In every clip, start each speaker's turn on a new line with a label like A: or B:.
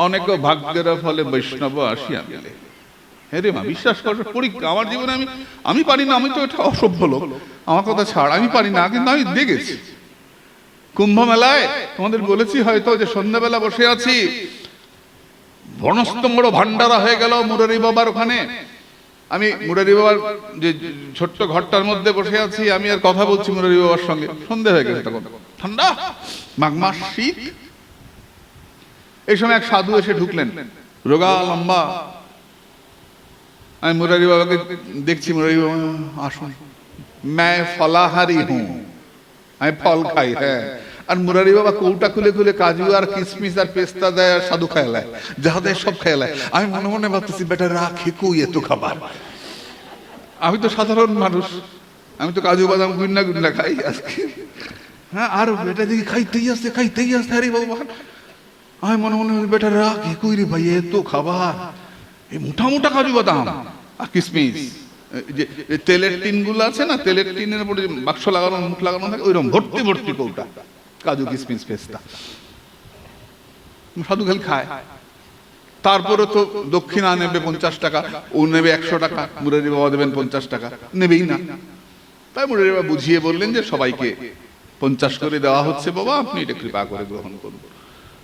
A: অনেক ভাগ্যের ফলে বৈষ্ণব আসিয়া মিলে। হ্যাঁ রে মা, বিশ্বাস কর, পরীক্ষা আমার জীবনে আমি পারি না, আমি তো এটা অসভ্য লোক, আমার কথা ছাড়, আমি পারি না, কিন্তু আমি দেখেছি কুম্ভ মেলায়, তোমাদের বলেছি হয়তো, যে সন্ধ্যাবেলা বসে আছি, বনস্থ বড় ভান্ডারা হয়ে গেল মুরারি বাবার ওখানে। আমি মুরারি বাবার যে ছোট্ট ঘরটার মধ্যে বসে আছি, আমি আর কথা বলছি মুরারি বাবার সঙ্গে, সন্ধ্যা হয়ে গেছে, তখন ঠান্ডা, মাঘ মাস, শীত। এই সময় এক সাধু এসে ঢুকলেন, রোগা লম্বা। আমি মুরারি বাবাকে দেখছি, মুরারি বাবা আসুন, मैं फलाहारी हूं, আমি ফল খাই। হ্যাঁ, আর মুরারি বাবা কৌটা খুলে খুলে কাজু আর কিশমিশ আর পেস্তা দেয়, আর সাধু খাইলায়, যাহা দেয় সব খাইলায়। আমি মনে মনে ভাবতেছি, বেটা রাখে কই এত খাবার, আমি তো সাধারণ মানুষ, আমি তো কাজু বাদাম গুন্না গুন্না খাই আজকে। হ্যাঁ, আর বেটা দেখি খাইতেই আসছে, খাইতেই আসছে। আরে বাবা, আমি মনে মনে বেটা রাখে কই রে ভাই এত খাবার, এই মোটা মোটা কাজু বাদাম আর কিশমিশ, যে তেলের টিন গুলো আছে না, তেলের টিনের উপরে বাক্স লাগানো, মুখ লাগানো থাকে, ওইরকম ভর্তি ভর্তি কৌটা কাজু কিশমিশ পেস্তা। সাধু খালি খায়। তারপরে তো দক্ষিণা নেবে 50 টাকা, ও নেবে 100 টাকা, মুরারি বাবা দেবেন 50 টাকা, নেবেই না। তাই মুরারি বাবা বুঝিয়ে বললেন যে সবাইকে 50 করে দেওয়া হচ্ছে বাবা, আপনি এটা কৃপা করে গ্রহণ করুন।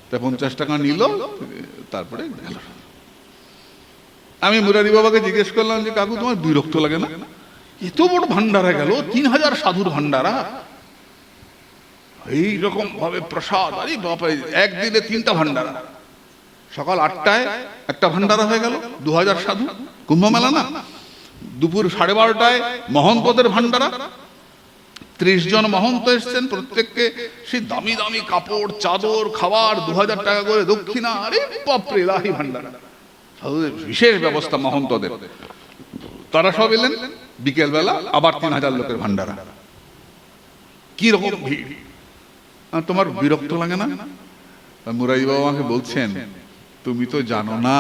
A: তাই 50 টাকা নিল, তারপরে গেল। আমি মুরারি বাবাকে জিজ্ঞেস করলাম যে কাকু, তোমার বিরক্ত লাগে না, এত বড় ভান্ডারা গেল, 3000 সাধুর ভান্ডারা, এইরকম ভাবে প্রসাদ, আরে বাপরে, একদিনে 3টা ভান্ডারা, সকাল 8টায় একটা ভান্ডারা হয়ে গেল, 2000 সাধু, কুম্ভ মেলা না। দুপুর 12:30টায় মহন্তদের ভান্ডারা, 30 জন মহন্ত এসছেন, প্রত্যেককে সেই দামি দামি কাপড়, চাদর, খাবার, 2000 টাকা করে দক্ষিণা। আরে বাপরে, লাহি ভান্ডারা, বিশেষ ব্যবস্থা মহন্তদের। তারা সব এলেন, বিকেল বেলা আবার 3000 লোকের ভান্ডারা। কি রকম ভিড়, তোমার বিরক্ত লাগে না? মুরারি বাবা আমাকে বলছেন, তুমি তো জানো না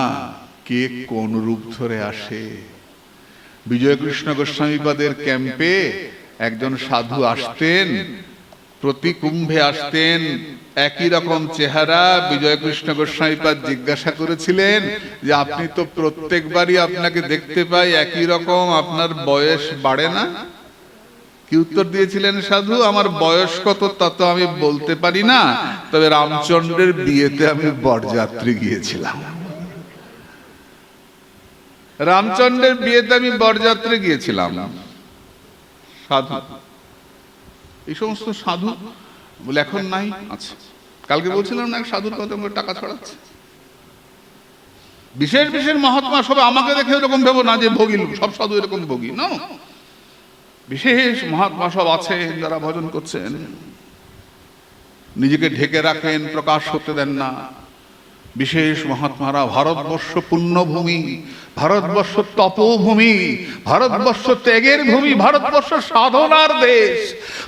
A: কে কোন রূপ ধরে আসে। বিজয় কৃষ্ণ গোস্বামীপাদের ক্যাম্পে একজন সাধু আসতেন, প্রতি কুম্ভে আসতেন, একই রকম চেহারা। বিজয় কৃষ্ণ গোস্বামীপাদ জিজ্ঞাসা করেছিলেন যে আপনি তো প্রত্যেকবারই আপনাকে দেখতে পাই একই রকম, আপনার বয়স বাড়ে না? কি উত্তর দিয়েছিলেন সাধু? আমার বয়স কত তা তো আমি বলতে পারি না, তবে রামচন্দ্রের বিয়েতে আমি বরযাত্রী গিয়েছিলাম। রামচন্দ্রের বিয়েতে আমি বরযাত্রী গিয়েছিলাম। সাধু, এই সমস্ত সাধু বলে এখন নাই। আচ্ছা, কালকে বলছিলাম না এক সাধুর কথা, টাকা ছড়াচ্ছে। বিশেষ বিশেষ মহাত্মা সব আমাকে দেখে এরকম ভেবো না যে ভোগী, সব সাধু এরকম ভোগী না। বিশেষ মহাত্মা সব আছেন যারা ভজন করছেন, নিজেকে ঢেকে রাখেন, প্রকাশ হতে দেন না। বিশেষ মহাত্মারা, ভারতবর্ষ পুণ্যভূমি, ভারতবর্ষ তপভূমি, ভারতবর্ষ ত্যাগের ভূমি, ভারতবর্ষ সাধনার দেশ,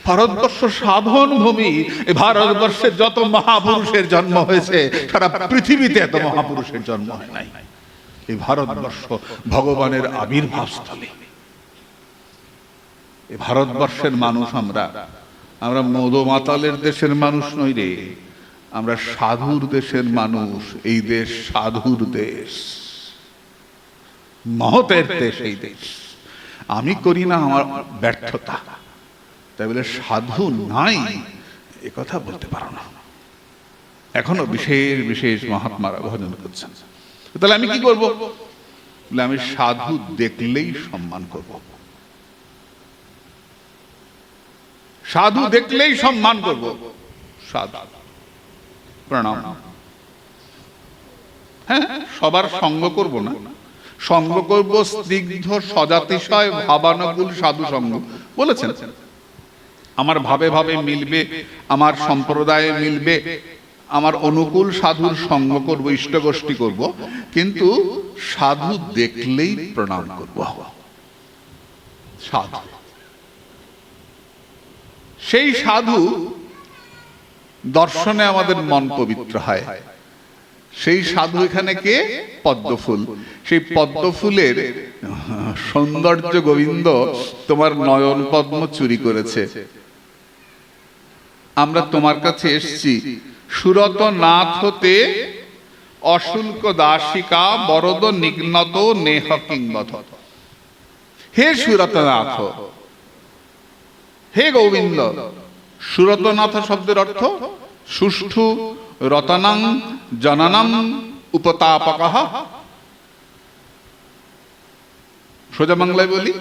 A: ভারতবর্ষ সাধন ভূমি। এই ভারতবর্ষে যত মহাপুরুষের জন্ম হয়েছে, সারা পৃথিবীতে এত মহাপুরুষের জন্ম হয় নাই। এই ভারতবর্ষ ভগবানের আবির্ভাব স্থলী। এই ভারতবর্ষের মানুষ আমরা মদ মাতালের দেশের মানুষ নই রে, আমরা সাধুর দেশের মানুষ। এই দেশ সাধুর দেশ, মহতের দেশ এই দেশ। আমি করি না, আমার ব্যর্থতা। তাই বলে সাধু নাই এ কথা বলতে পারো না। এখনো বিশেষ বিশেষ মহাত্মারা ভজন করছেন। তাহলে আমি কি করব? বলে আমি সাধু দেখলেই সম্মান করব, সাধু দেখলেই সম্মান করব। সাধু প্রণাম। হ্যাঁ, সবার সঙ্গ করব না, সঙ্গ করব স্নিগ্ধ সজাতিশয় ভাবানুকূল সাধু সঙ্গ। বলেছেন আমার ভাবে ভাবে মিলবে, আমার সম্প্রদায়ে মিলবে, আমার অনুকূল সাধুর সঙ্গ করব, ইষ্টগোষ্ঠী করব, কিন্তু সাধু দেখলেই প্রণাম করব। সাধু, সেই সাধু দর্শনে আমাদের মন পবিত্র হয়। সেই সাধু এখানে কে? পদ্মফুল। সেই পদ্মফুলের সৌন্দর্য গোবিন্দ তোমার নয়ন পদ্ম চুরি করেছে। আমরা তোমার কাছে এসেছি সুরত নাথ হতে অশুল্ক দাসিকা বরদ নিঘ্নত নেহ কিংবধ। হে সুরতনাথ, হে গোবিন্দ। সুরতনাথ শব্দের অর্থ সুষ্ঠু রতনং জননম উপতাপকঃ। সোজা বাংলায় বলি,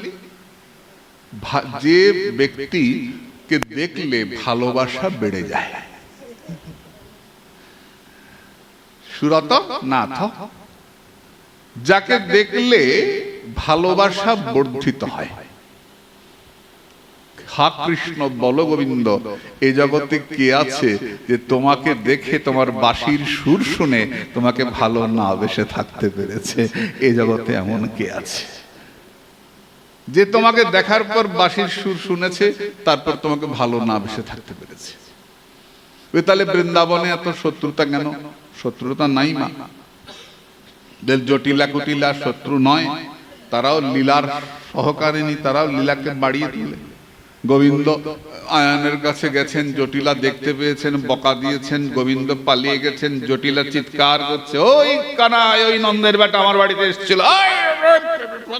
A: যে ব্যক্তিকে দেখলে ভালোবাসা বেড়ে যায়, সুরত নাথ, যাকে দেখলে ভালোবাসা বর্ধিত হয়। হা কৃষ্ণ বল গোবিন্দ, এ জগতে কে আছে যে তোমাকে দেখে তোমার বাঁশির সুর শুনে তোমাকে ভালো না বেসে থাকতে পেরেছে? এ জগতে এমন কে আছে যে তোমাকে দেখার পর বাঁশির সুর শুনেছে, তারপর তোমাকে ভালো না বেসে থাকতে পেরেছে? তাহলে বৃন্দাবনে এত শত্রুতা কেন? শত্রুতা নাই মা, জটিলা কুটিলা শত্রু নয়, তারাও লীলার সহকারিনী, তারাও লীলাকে বাড়িয়ে তোলে। গোবিন্দ আয়নের কাছে গেছেন, জটিলা দেখতে পেয়েছেন, বকা দিয়েছেন, গোবিন্দ পালিয়ে গেছেন, জটিলা চিৎকার করছে, ওই কানাই, ওই নন্দের বেটা আমার বাড়িতে এসেছিল,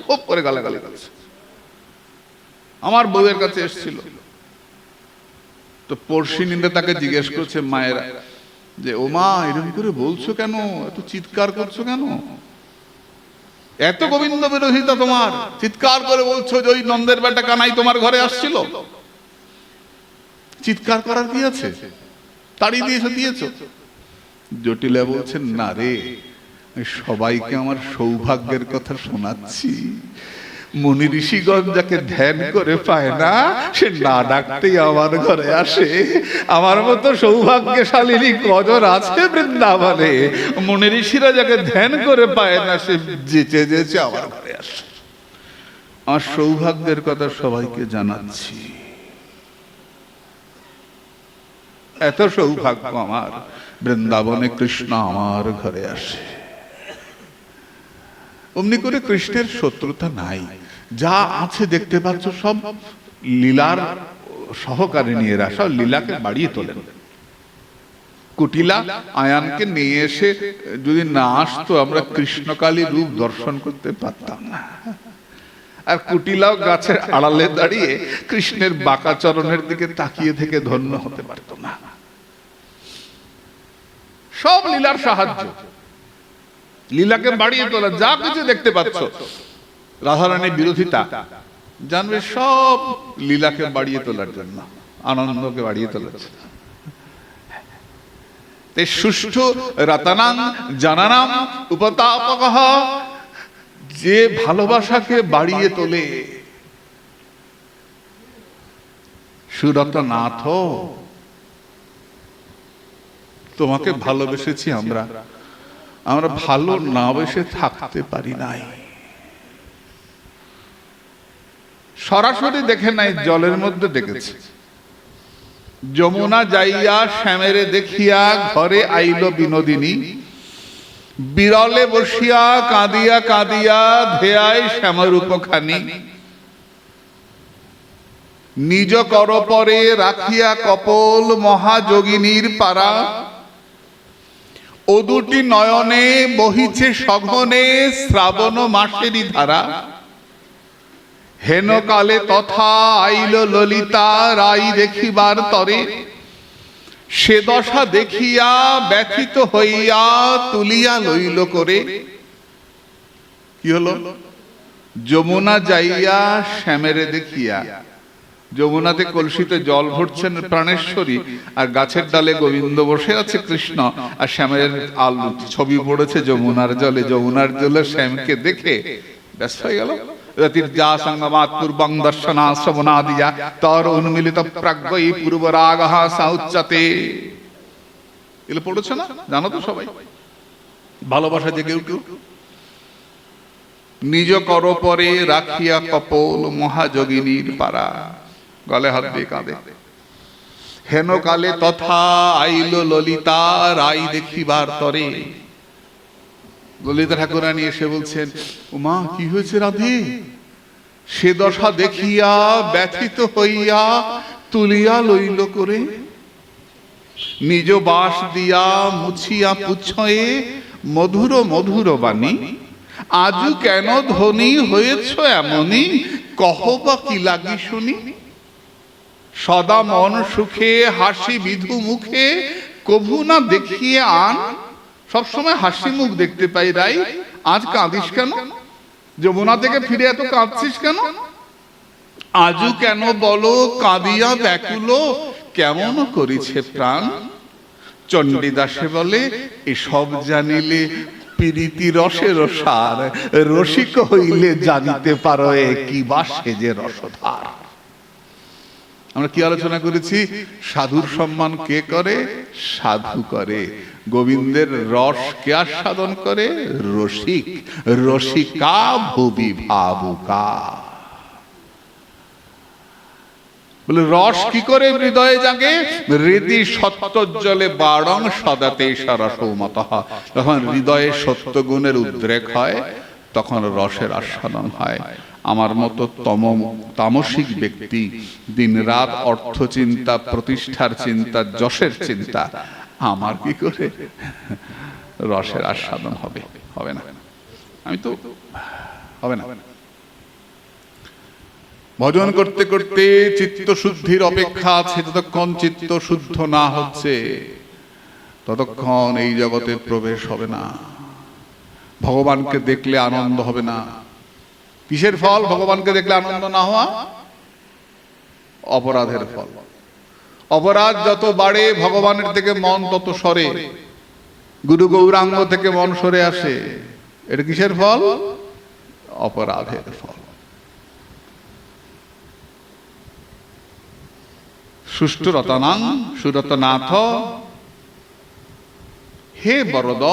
A: খুব করে গালাগালি করছে, আমার বউয়ের কাছে এসেছিল। তো পড়শিনীরা তাকে জিজ্ঞেস করছে মায়েরা যে, ও মা, এরকম করে বলছো কেন, এত চিৎকার করছো কেন, এত গোবিন্দ বিরোধিতা তোমার, চিৎকার করে বলছো যে ওই নন্দের বেটা কানাই তোমার ঘরে আসছিল? চিৎকার করার কি আছে, তাড়িয়ে দিয়েছো। জটিলা বলছেন, না রে, সবাইকে আমার সৌভাগ্যের কথা শোনাচ্ছি। মুনি ঋষিগণ যাকে ধ্যান করে পায় না, সে না ডাকতেই আমার ঘরে আসে। আমার মতো সৌভাগ্যশালিনী কজন আছে বৃন্দাবনে? মুনি ঋষিরা যাকে ধ্যান করে পায় না, সে যেচে যেচে আমার ঘরে আসে। আমার সৌভাগ্যের কথা সবাইকে জানাচ্ছি, এত সৌভাগ্য আমার, বৃন্দাবনে কৃষ্ণ আমার ঘরে আসে। অমনি করে কৃষ্ণের শত্রুতা নাই, যা আছে দেখতে পাচ্ছ সব লীলার সহকারিনী, এরা সব লীলাকে বাড়িয়ে তোলেন। কুটিলা আয়ানকে নিয়ে এসে যদি না আসতো, আমরা কৃষ্ণকালী রূপ দর্শন করতে পারতাম না। আর কুটিলাও গাছের আড়ালে দাঁড়িয়ে কৃষ্ণের বাঁকা চরণের দিকে তাকিয়ে থেকে ধন্য হতে পারত না। সব লীলার সাহায্য, লীলাকে বাড়িয়ে তোলা, যা কিছু দেখতে পাচ্ছ, রাধারানীর বিরোধিতা, জানবে সব লীলাকে বাড়িয়ে তোলার জন্য, আনন্দকে বাড়িয়ে তোলার জন্য। সুষ্ঠু রতনং জননম উপতাপকঃ, যে ভালোবাসাকে বাড়িয়ে তোলে। সুরতনাথ, তোমাকে ভালোবেসেছি আমরা, আমরা ভালো না বেসে থাকতে পারি নাই। সরাসরি দেখে নাই, জলের মধ্যে দেখেছি। যমুনা যাইয়া শ্যামেরে দেখিয়া ঘরে আইল বিনোদিনী, বিরলে বসিয়া কাঁদিয়া কাঁদিয়া ধেয়ায় শ্যামরূপখানি। নিজ কর পরে রাখিয়া কপল মহাযোগিনীর পারা, ও দুটি নয়নে বহিছে সঘনে শ্রাবণ মাসেরই ধারা। হেন কালে তথা আইল ললিতা রাই দেখিবার তরে, সে দশা দেখিয়া ব্যথিত হইয়া তুলিয়া লইল করে। কি হলো? যমুনা যাইয়া শ্যামেরে দেখিয়া, যমুনাতে কলসিতে জল ভরছেন প্রাণেশ্বরী, আর গাছের ডালে গোবিন্দ বসে আছে কৃষ্ণ, আর শ্যামের আলো ছবি পড়েছে যমুনার জলে। যমুনার জলে শ্যামকে দেখে ব্যস্ত হয়ে গেল। রতির্যা সঙ্গমাৎ পূর্বং দর্শনা শ্রবণাদিয়া তর উন্মিলিত প্রাজ্ঞৈ পূর্বরাগঃ সাউচ্যতে। এগুলো পড়েছে না? জানো তো সবাই। ভালোবাসা জেগে উঠল। নিজ কর পরে রাখিয়া কপল মহাযোগিনীর পারা, গলে হাত দিয়ে কাঁদে। হেন কালে তথা আইল ললিতা রাই দেখিবার তরে। ললিতা ঠাকুরানী এসে বলছেন, উমা কি হয়েছে রাধে? সে দশা দেখিয়া ব্যথিত হইয়া তুলিয়া লইল করে। নিজ বাস দিয়া মুছিয়া পুচ্ছয়ে মধুর মধুর বাণী, আজু কেন ধনী হয়েছ এমনি, কহ বা কি লাগি শুনি। সদা মন সুখে হাসি বিধু মুখে, কভু না দেখিয়ে আন। সবসময় হাসি মুখ দেখতে পাই রাই, আজ কাঁদিস কেন? যমুনা থেকে ফিরে এত কাঁদছিস কেন? আজু কেন বলো কাঁদিয়া ব্যাকুল, কেমন করিছে প্রাণ। চণ্ডীদাসে বলে এসব জানিলে প্রীতি রসের সার, রসিক হইলে জানিতে পারো কি বা সেজে রসধার। আমরা কি আলোচনা করেছি? সাধুর সম্মান কে করে? সাধু করে। গোবিন্দের রস কে আস্বাদন করে? রসিক। রসিকা ভুবি ভাবুকা। বলে রস কি করে হৃদয়ে জাগে? হৃদি সত্যজ্জলে বাড়ং সদাতে সরসৌমত। যখন হৃদয়ে সত্য গুণের উদ্রেক হয় তখন রসের আস্বাদন হয়। আমার মতো তামসিক ব্যক্তি দিনরাত অর্থ চিন্তা, প্রতিষ্ঠার চিন্তা, যশের চিন্তা, আমার কি করে রসের আস্বাদন হবে? হবে না। আমি তো হবে না। ভজন করতে করতে চিত্ত শুদ্ধির অপেক্ষা আছে। যতক্ষণ চিত্ত শুদ্ধ না হচ্ছে ততক্ষণ এই জগতে প্রবেশ হবে না। ভগবানকে দেখলে আনন্দ হবে না। কিসের ফল ভগবানকে দেখলে আনন্দ না হওয়া? অপরাধের ফল। অপরাধ যত বাড়ে ভগবানের থেকে মন তত সরে। গুরু গৌরাঙ্গ থেকে মন সরে আসে। এটা কিসের ফল? অপরাধের ফল। সুষ্ঠু রতনাং সুরতনাথ, হে বরদ।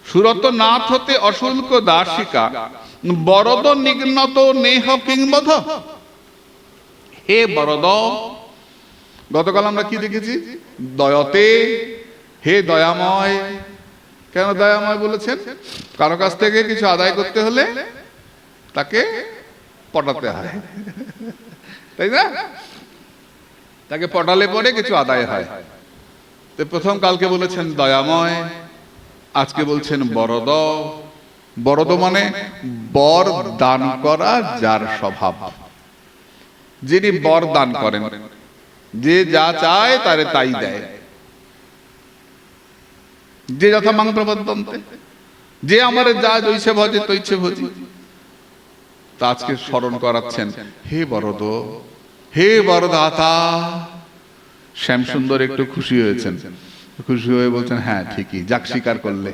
A: সুরতনাথ হতে অশুল্ক দাসিকা, বরদ নিঘ্নত নেহ কিংবধ। হে বরদ। গতকাল আমরা কি দেখেছি? দয়তে, হে দয়াময়। কেন দয়াময় বলেছেন? কারো কাছ থেকে কিছু আদায় করতে হলে তাকে পটাতে হয়, তাই না? তাকে পটালে পরে কিছু আদায় হয়। তো প্রথম কালকে বলেছেন দয়াময়, আজকে বলছেন বরদ। বরদ মানে বর দান করা যার স্বভাব, যিনি বর দান করেন, যে যা চায় তারে তাই দেয়, যে যথা মাং প্রবর্তন্তে, যে আমারে যা জৈছে ভজে তৈছে ভজি। তা আজকে স্মরণ করাচ্ছেন, হে বরদ, হে বরদাতা। শ্যামসুন্দর একটু খুশি হয়েছেন, খুশি হয়ে বলছেন হ্যাঁ ঠিকই, যাক স্বীকার করলে।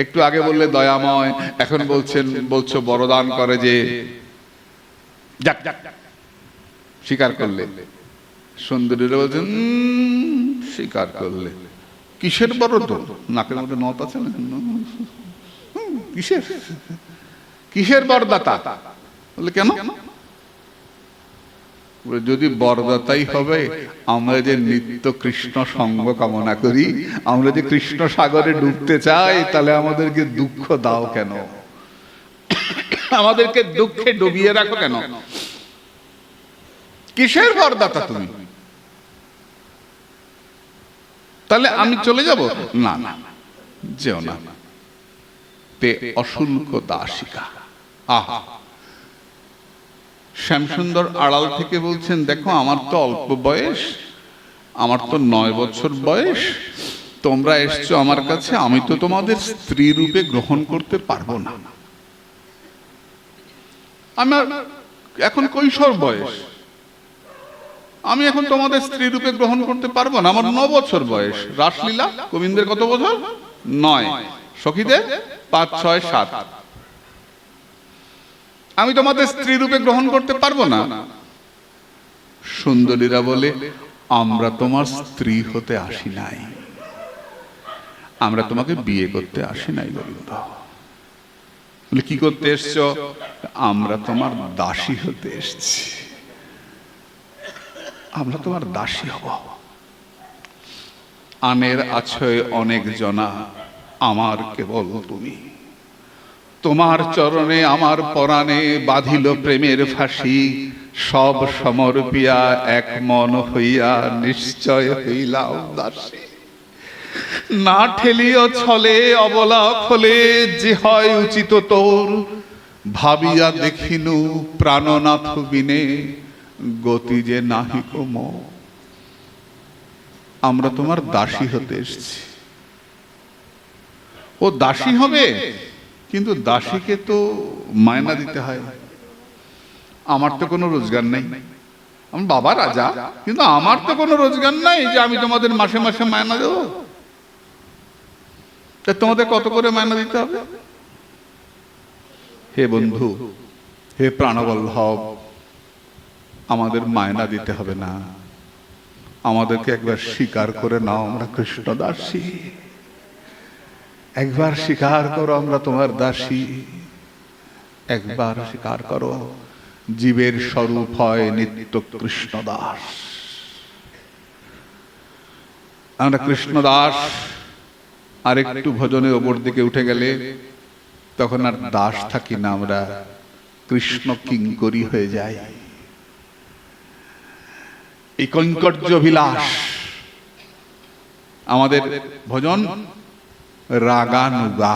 A: একটু আগে বললে দয়াময়, এখন বলছো বরদান করে, যে যাক স্বীকার করলে। সুন্দরীরা বলছেন স্বীকার করলে। কিসের বরদ? নাকের মধ্যে নথ আছে না? কিসের কিসের বরদাতা? বলে কেন? যদি বরদাতাই হবে, আমরা যে নিত্য কৃষ্ণ সঙ্গ কামনা করি, আমরা যে কৃষ্ণ সাগরে ডুবতে চাই, তাহলে আমাদেরকে দুঃখ দাও কেন? আমাদেরকে দুঃখে ডুবিয়ে রাখো কেন? কিসের বরদাতা তুমি? তাহলে আমি চলে যাব? না না, যেও না। তে অশুল্ক দাসিকা। আহা, শ্যামসুন্দর আড়াল থেকে বলছেন, দেখো আমার তো অল্প বয়স, আমার তো 9 বছর বয়স, তোমরা এসছো আমার কাছে, আমি তো তোমাদের স্ত্রী রূপে গ্রহণ করতে পারবো না। আমার এখন কৈশোর বয়স, আমি এখন তোমাদের স্ত্রী রূপে গ্রহণ করতে পারবো না। আমার 9 বছর বয়স। রাসলীলা গোবিন্দের কত বছর? 9। সখীদের 5, 6, 7। আমি তোমাদের স্ত্রী রূপে গ্রহণ করতে পারবো না। সুন্দরীরা বলে, আমরা তোমার স্ত্রী হতে আসি নাই, আমরা তোমাকে বিয়ে করতে আসি নাই গোবিন্দ। বলে কি করতে এসছো? আমরা তোমার দাসী হতে এসছি, আমরা তোমার দাসী হব। আনের আছয় অনেক জনা, আমার কেবল তুমি। তোমার চরণে আমার পরাণে বাঁধিল প্রেমের ফাঁসি, সব সমর্পিয়া এক মন হইয়া নিশ্চয় হইলাম দাসী। না ঠেলিও ছলে অবলা খোলে, যে হয় উচিত তোর ভাবিয়া দেখিনু প্রাণনাথ বিনে, গতি যে নাহি কোম। আমরা তোমার দাসী হতে এসেছি। ও দাসী হবে, কিন্তু দাসীকে তো মায়না দিতে হয়। আমার তো কোনো রোজগার নেই, আমার বাবা রাজা, কিন্তু আমার তো কোনো রোজগার নাই যে আমি তোমাদের মাসে মাসে মায়না দেবো। তা তোমাদের কত করে মায়না দিতে হবে? হে বন্ধু, হে প্রাণবল্লভ, আমাদের মায়না দিতে হবে না। আমাদেরকে একবার স্বীকার করে নাও আমরা কৃষ্ণ দাসী। একবার স্বীকার করো আমরা তোমার দাসী। একবার স্বীকার করো, জীবের স্বরূপ হয় নিত্য কৃষ্ণ দাস। আমরা কৃষ্ণ দাস। আর একটু ভজনের ওপর দিকে উঠে গেলে তখন আর দাস থাকি না, আমরা কৃষ্ণ কিঙ্করী হয়ে যাই। এই কৈঙ্কর্য বিলাস আমাদের ভজন রাগানুগা,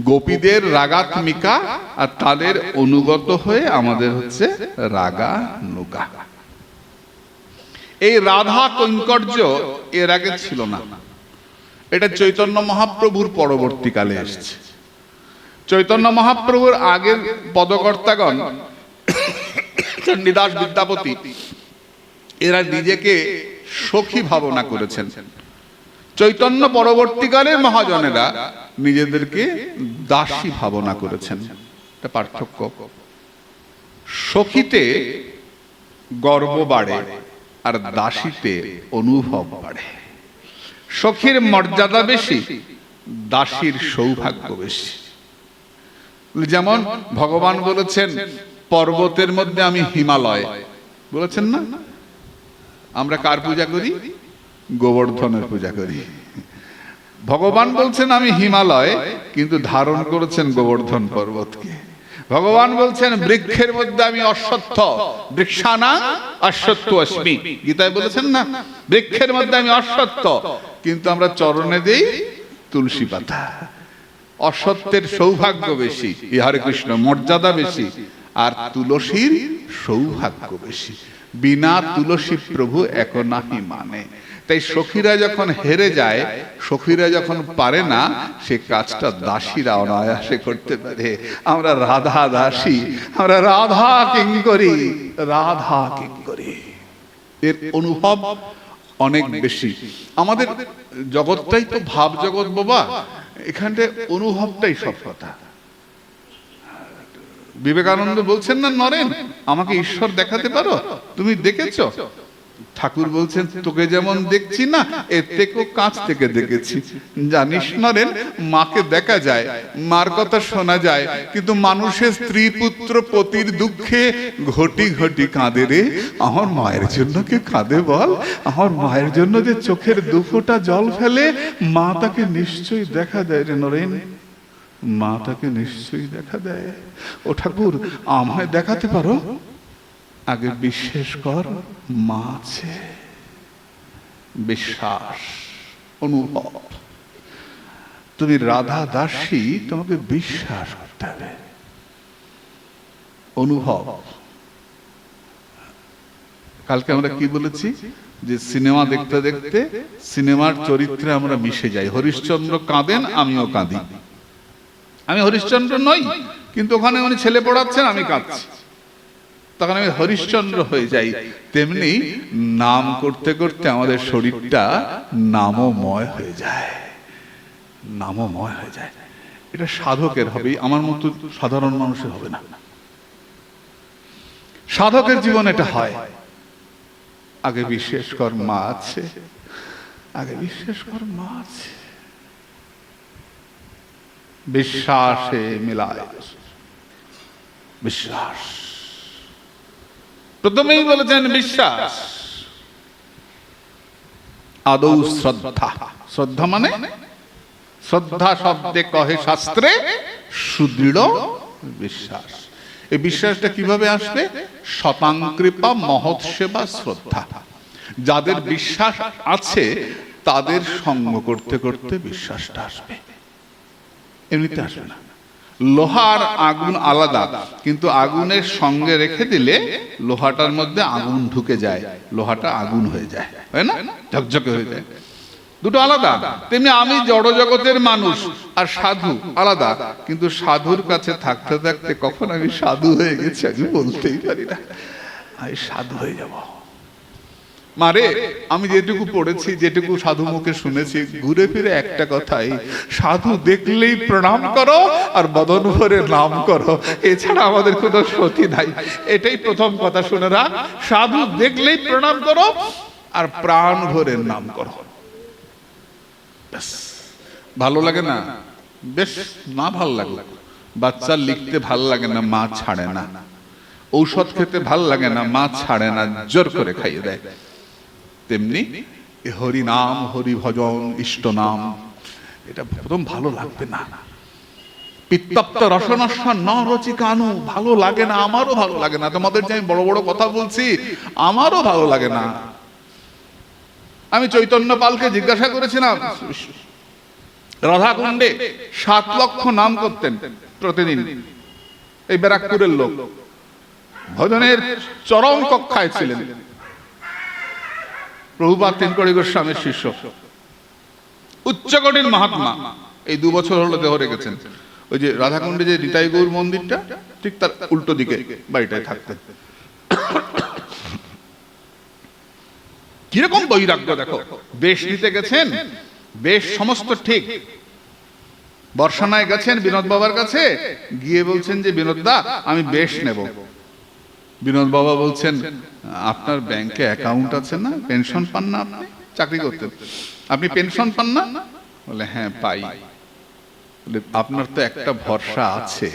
A: গোপীদের রাগাত্মিকা, আর তাদের অনুগত হয়ে আমাদের হচ্ছে রাগানুগা। এই রাধা কৈঙ্কর্য এর আগে ছিল না। এটা চৈতন্য মহাপ্রভুর পরবর্তীকালে এসেছে। চৈতন্য মহাপ্রভুর আগের পদকর্তাগণ, চণ্ডীদাস, বিদ্যাপতি, এরা নিজেকে সখী ভাবনা করেছেন। চৈতন্য পরবর্তীকালের মহাজনেরা নিজেদেরকে দাসী ভাবনা করেছেন। এটা পার্থক্য। সখীতে গর্ব বাড়ে আর দাসীতে অনুভব বাড়ে। সখীর মর্যাদা বেশি, দাসীর সৌভাগ্য বেশি। যেমন ভগবান বলেছেন পর্বতের মধ্যে আমি হিমালয়, বলেছেন না? আমরা কার পূজা করি? গোবর্ধনের পূজা করি। ভগবান বলছেন আমি হিমালয়, কিন্তু ধারণ করেছেন গোবর্ধন পর্বতকে। ভগবান বলছেন বৃক্ষের মধ্যে আমি অশ্বত্থ, বৃক্ষানাং অশ্বত্থ অস্মি, গীতায় বলেছেন না? বৃক্ষের মধ্যে আমি অশ্বত্থ, কিন্তু আমরা চরণে দেই তুলসী পাতা। অশ্বত্থের সৌভাগ্য বেশি, হরে কৃষ্ণ, মর্যাদা বেশি, আর তুলসীর সৌভাগ্য বেশি। বিনা তুলসী প্রভু এক নাহি মানে। তাই সখীরা যখন হেরে যায়, সখীরা যখন পারে না, সে কাজটা দাসীরা অনায়াসে করতে পারে। আমরা রাধা দাসী, আমরা রাধা কিঙ্করী, রাধা কিঙ্করী। এর অনুভব অনেক বেশি। আমাদের জগৎটাই তো ভাব জগৎ বাবা, এখানটায় অনুভবটাই সব কথা। বিবেকানন্দ বলছেন না, নরেন আমাকে ঈশ্বর দেখাতে পারো? তুমি দেখেছো? ঠাকুর বলছেন তোকে যেমন দেখছি না, এর থেকেও কাছ থেকে দেখেছি। জানিস নরেন, মাকে দেখা যায়, মার কথা শোনা যায়, কিন্তু মানুষের স্ত্রী পুত্র পতির দুঃখে ঘটি ঘটি কাঁদে রে। আমার মায়ের জন্য কে কাঁদে বল? আমার মায়ের জন্য যে চোখের দুফোঁটা জল ফেলে, মা তাকে নিশ্চয়ই দেখা দেয় রে নরেন, মা তাকে নিশ্চয়ই দেখা দেয়। ও ঠাকুর, আমায় দেখাতে পারো? আগে বিশ্বাস কর, মা আছে। বিশ্বাস, অনুভব। তুমি রাধা দাসী, তোমাকে বিশ্বাস করতে হবে, অনুভব। কালকে আমরা কি বলেছি? যে সিনেমা দেখতে দেখতে সিনেমার চরিত্রে আমরা মিশে যাই। হরিশ্চন্দ্র কাঁদেন, আমিও কাঁদি। আমি হরিশ্চন্দ্র নই, কিন্তু ওখানে উনি ছেলে পড়াচ্ছেন, আমি কাঁদছি, তখন আমি হরিশ্চন্দ্র হয়ে যাই। তেমনি নাম করতে করতে আমাদের শরীরটা নামময় হয়ে যায়, নামময় হয়ে যায়। এটা সাধকের হবে, আমার মতো সাধারণ মানুষের হবে না। সাধকের জীবন এটা হয়। আগে বিশ্বাস কর মা আছে, আগে বিশ্বাস কর মা আছে। বিশ্বাসে মিলায়, বিশ্বাস। প্রথমেই বলেছেন বিশ্বাস, আদৌ শ্রদ্ধা। শ্রদ্ধা মানে, শ্রদ্ধা শব্দে কহে শাস্ত্রে সুদৃঢ় বিশ্বাস। এই বিশ্বাসটা কিভাবে আসবে? শতাংকৃপা মহৎ সেবা শ্রদ্ধা। যাদের বিশ্বাস আছে তাদের সঙ্গ করতে করতে বিশ্বাসটা আসবে, এমনিতে আসবে না। লোহা আর আগুন আলাদা, কিন্তু আগুনের সঙ্গে রেখে দিলে লোহাটার মধ্যে আগুন ঢুকে যায়, লোহাটা আগুন হয়ে যায়, হয় না, ঝকঝকে হয়ে যায়। দুটো আলাদা। তেমনি আমি জড় জগতের মানুষ আর সাধু আলাদা, কিন্তু সাধুর কাছে থাকতে থাকতে কখন আমি সাধু হয়ে গেছি আমি বলতেই পারি না। আমি সাধু হয়ে যাব। মারে আমি যেটুকু পড়েছি, যেটুকু সাধু মুখে শুনেছি, ঘুরে ফিরে একটা কথাই, সাধু দেখলেই প্রণাম করো আর বদন ভরে নাম করো, এছাড়া আমাদের কোনো সতী নাই। এটাই প্রথম কথা শুনে রাখ, সাধু দেখলেই প্রণাম করো আর প্রাণ ভরে নাম করো। ভালো লাগে না? বেশ, না ভাল লাগে। বাচ্চার লিখতে ভাল লাগে না, মা ছাড়ে না। ঔষধ খেতে ভাল লাগে না, মা ছাড়ে না, জোর করে খাইয়ে দেয়। তেমনি হরি নাম, হরি ভজন, ইষ্ট নাম, এটা প্রথম ভালো লাগবে না। পিত্তপ্ত রসনস্য ন রচিকানু, ভালো লাগে না, আমারও ভালো লাগে না। তোমাদের যে আমি বড় বড় কথা বলছি, আমারও ভালো লাগে না। আমি চৈতন্য পালকে জিজ্ঞাসা করেছিলাম, রাধাকুণ্ডে 7 লক্ষ নাম করতেন প্রতিদিন, এই ব্যারাকপুরের লোক, ভজনের চরম কক্ষায় ছিলেন। প্রভুপাদ তিনকড়ি গোস্বামীর শিষ্য, উচ্চকোটির মহাত্মা। এই 2 বছর হলো দেহ রেখেছেন। ওই যে রাধাকুণ্ডে যে নিতাই গৌর মন্দিরটা, ঠিক তার উল্টো দিকে বাড়িটায় থাকতেন। কিরকম বৈরাগ্য দেখো! বেশ নিতে গেছেন, বেশ সমস্ত ঠিক। বর্ষানায় গেছেন বিনোদ বাবার কাছে, গিয়ে বলছেন যে বিনোদ দা আমি বেশ নেব। বিনোদ বাবা বলছেন, আপনার ব্যাংকে অ্যাকাউন্ট আছে না? পেনশন পান না? আপনি চাকরি করতেন, আপনি পেনশন পান না? বলে হ্যাঁ পাই। বলে আপনার তো একটা ভরসা আছে,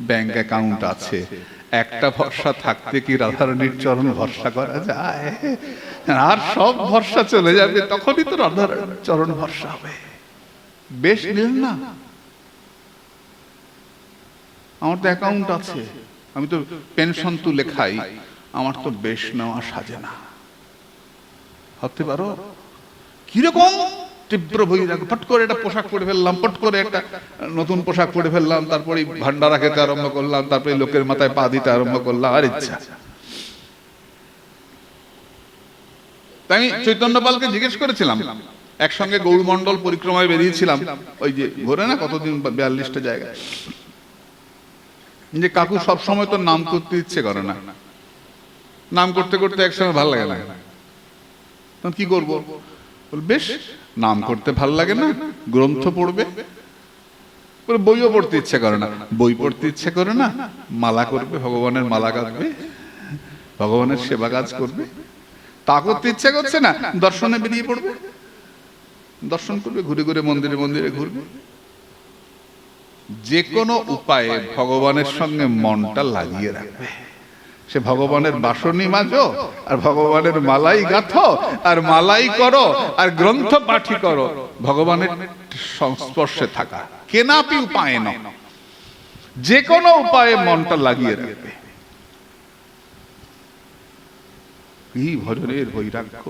A: ব্যাংক অ্যাকাউন্ট আছে। একটা ভরসা থাকতে কি রাধারানীর চরণ ভরসা করা যায়? আর সব ভরসা চলে যাবে, তখনই তো রাধারানীর চরণ ভরসা হবে। বেশ নিলেন না? আমার তো অ্যাকাউন্ট আছে, আমি তো পেনশন তুলে খাই, আমার তো বেশ নেওয়া সাজে না। ভাবতে পারো কিরকম তীব্র বৈরাগ্য! পট করে একটা পোশাক পরে ফেললাম, পট করে একটা নতুন পোশাক পরে ফেললাম, তারপরে ভান্ডারা খেতে আরম্ভ করলাম, তারপরে লোকের মাথায় পা দিতে আরম্ভ করলাম, আর ইচ্ছা। তাই আমি চৈতন্য পালকে জিজ্ঞেস করেছিলাম, একসঙ্গে গৌরমণ্ডল পরিক্রমায় বেরিয়েছিলাম, ওই যে ঘোরে না কতদিন, 42টা জায়গা, যে কাকু সব সময় তো নাম করতে ইচ্ছে করে না, নাম করতে করতে একসময় ভালো লাগে না, তখন কি করবো? বেশ, নাম করতে ভাল লাগে না, গ্রন্থ পড়বে, বইও পড়তে ইচ্ছে করে না, বই পড়তে ইচ্ছে করে না, মালা করবে, ভগবানের মালা গাঁথবে, ভগবানের সেবা কাজ করবে, তা করতে ইচ্ছে করছে না, দর্শনে বেরিয়ে পড়বে, দর্শন করবে, ঘুরে ঘুরে মন্দিরে মন্দিরে ঘুরবে। যে কোনো উপায়ে ভগবানের সঙ্গে মনটা লাগিয়ে রাখবে। সে ভগবানের বাসনি মাজো, আর ভগবানের মালাই গাঁথো, আর মালাই করো, আর গ্রন্থ পাঠি করো, ভগবানের সংস্পর্শে থাকা কেনাপি উপায় ন, যে কোনো উপায়ে মনটা লাগিয়ে রাখবে। কি ভজনের বৈরাগ্য!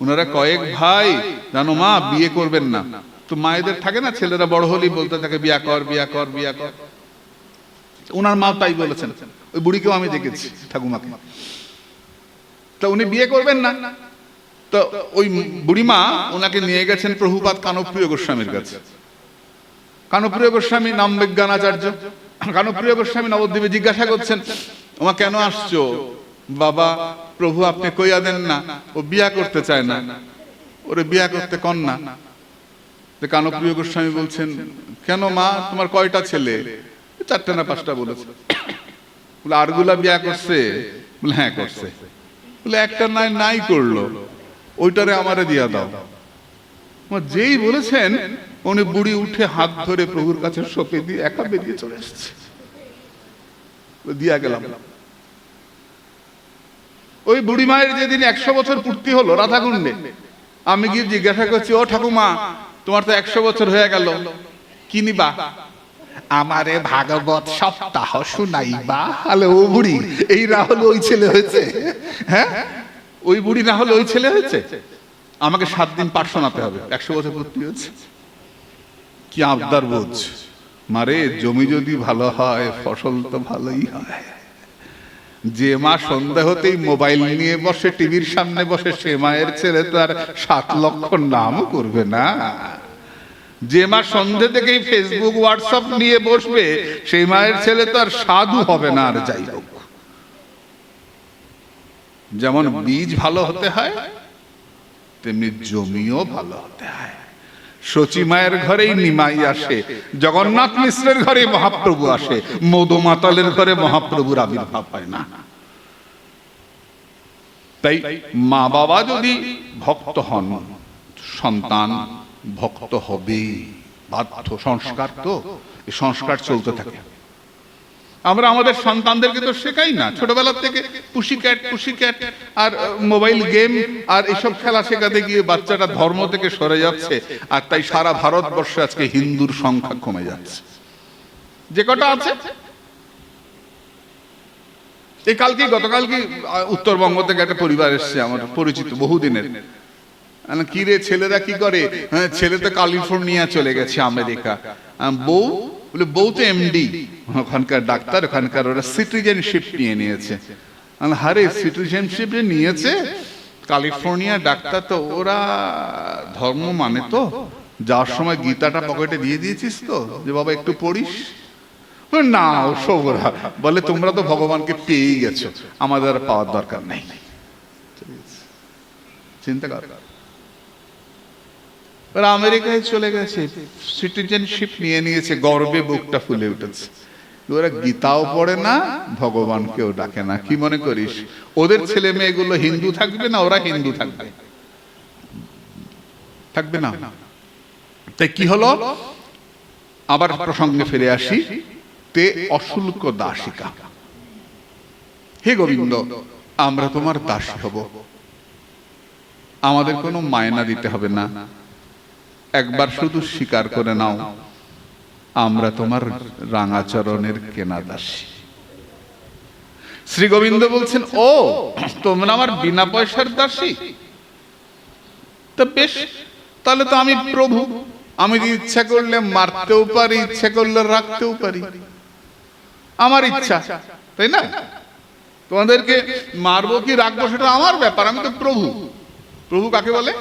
A: ওনারা কয়েক ভাই, জানো মা বিয়ে করবেন না, তো মায়েদের থাকে না, ছেলেরা বড় হলেই বলতে থাকে বিয়া কর, বিয়া কর, বিয়া কর। ওনার মা তাই বলেছেন, ওই বুড়িকেও আমি দেখেছি, ঠাকুমাকে। তো উনি বিয়ে করবেন না, তো ওই বুড়িমা ওনাকে নিয়ে গেছেন প্রভুপাদ কানপ্রিয় গোস্বামীর কাছে। কানপ্রিয় গোস্বামী নাম বিজ্ঞানাচার্য। কানপ্রিয় গোস্বামী নবদ্বীপে জিজ্ঞাসা করছেন, ওমা কেন আসছো? বাবা প্রভু আপনি কইয়া দেন না, ও বিয়া করতে চায় না, ওরে বিয়া করতে কন না। কানপ্রিয় গোস্বামী বলছেন, কেন মা, তোমার কয়টা ছেলে? 4টে না 5টা বলেছে। বলে আরগুলা বিয়া করছে? বলে হ্যাঁ করছে। বলে একটা নাই করলো, ওইটারে আমারে দিয়া দাও। যেই বলেছেন উনি বুড়ি উঠে হাত ধরে প্রভুর কাছে সঁপে দিয়ে একা বেরিয়ে চলে এসেছে। দিয়া গেলাম। ওই বুড়ি মায়ের যেদিন 100 বছর পূর্তি হলো রাধাকুণ্ডে, আমি গিয়ে জিজ্ঞাসা করছি, ও ঠাকুমা তোমার তো 100 বছর হয়ে গেল, কি নিবা? আমারে ভাগবত সপ্তাহ শুনাইবা। আলে ও বুড়ি, এই না হলে ওই ছেলে হয়েছে? হ্যাঁ, ওই বুড়ি না হলে ওই ছেলে হয়েছে? আমাকে 7 দিন পাঠ শোনাতে হবে, 100 বছর পূর্তি হচ্ছে, কি আবদার বোঝ, মারে জমি যদি ভালো হয় ফসল তো ভালোই হয়। যে মা সন্ধ্যা হতেই মোবাইল নিয়ে বসে, টিভির সামনে বসে, সে মায়ের ছেলে তো আর 7 লক্ষ নামও করবে না। যে মা সন্ধ্যে থেকেই ফেসবুক হোয়াটসঅ্যাপ নিয়ে বসবে, সেই মায়ের ছেলে তো আর সাধু হবে না। আর যাই হোক, যেমন বীজ ভালো হতে হয় তেমনি জমিও ভালো হতে হয়। সচি মায়ের ঘরেই নিমাই আসে, জগন্নাথ মিশ্রের ঘরে মহাপ্রভু আসে, মধু মাতালের ঘরে মহাপ্রভুর আবির্ভাব হয় না। তাই মা বাবা যদি ভক্ত হন, সন্তান ভক্ত হবে বাধ্য। সংস্কার তো, এই সংস্কার চলতে থাকে। আমরা আমাদের সন্তানদেরকে তো শেখাই না, ছোটবেলা থেকে পুশিক্যাট পুশিক্যাট আর মোবাইল গেম আর এসব খেলা শেখাতে গিয়ে বাচ্চাটা ধর্ম থেকে সরে যাচ্ছে। আর তাই সারা ভারতবর্ষে আজকে হিন্দুর সংখ্যা কমে যাচ্ছে। যে কটা আছে, এই গতকালকে উত্তরবঙ্গ থেকে একটা পরিবার এসছে, আমার পরিচিত বহুদিনের। কি রে ছেলেরা কি করে? হ্যাঁ, ছেলে তো ক্যালিফোর্নিয়া চলে গেছে, আমেরিকা। বউ বলে, বউ তো এমডি, ওখানকার ডাক্তার, ওখানকার ওরা সিটিজেনশিপ নিয়ে নিয়েছে। হারে সিটিজেনশিপ নিয়েছে, ক্যালিফোর্নিয়া ডাক্তার, তো ওরা ধর্ম মানে তো? যাওয়ার সময় গীতাটা পকেটে দিয়ে দিয়েছিস তো, যে বাবা একটু পড়িস? না, ওসব ওরা বলে তোমরা তো ভগবানকে পেয়েই গেছো, আমাদের আর পাওয়ার দরকার নেই। চিন্তা কর, ওরা আমেরিকায় চলে গেছে, সিটিজেনশিপ নিয়ে নিয়েছে, গর্বে বুকটা ফুলে উঠেছে। ওরা গীতাও পড়ে না, ভগবানকেও ডাকে না। কি মনে করিস ওদের ছেলে মেয়েগুলো হিন্দু থাকবে না ওরা হিন্দু থাকবে? থাকবে না। তাই কি হলো, আবার প্রসঙ্গে ফিরে আসি, তে অশুল্ক দাসিকা। হে গোবিন্দ, আমরা তোমার দাসী হব, আমাদের কোনো মায়না দিতে হবে না। একবার শুধু স্বীকার করে নাও, আমরা তোমার রাঙাচরণের কেনা দাসী। শ্রী গোবিন্দ বলছেন, ও তোমরা আমার বিনা পয়সার দাসী? তা বেশ, তাহলে তো আমি প্রভু, আমি ইচ্ছা করলে মারতেও পারি, ইচ্ছা করলে রাখতেও পারি, আমার ইচ্ছা, তাই না? তোমাদেরকে মারবো কি রাখবো সেটা আমার ব্যাপার, আমি তো প্রভু। প্রভু কাকে বলে?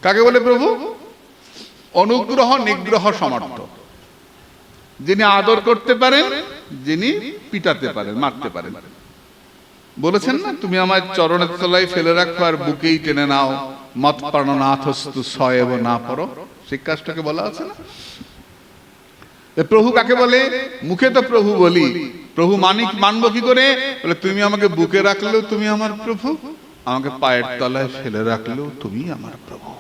A: কাকে বলে প্রভু? অনুগ্রহ নিগ্রহ সমর্থ, যিনি আদর করতে পারেন, যিনি পিটাতে পারেন, মারতে পারেন। বলেছেন না, তুমি আমার চরণের তলায় ফেলে রাখো আর বুকেই টেনে নাও, মত প্রাণনাথস্তু সয়েব না পর, সেই কাজটাকে বলা আছে না? প্রভু কাকে বলে? মুখে তো প্রভু বলি, প্রভু মানবো কি করে? বলে তুমি আমাকে বুকে রাখলেও তুমি আমার প্রভু, আমাকে পায়ের তলায় ফেলে রাখলেও তুমি আমার প্রভু,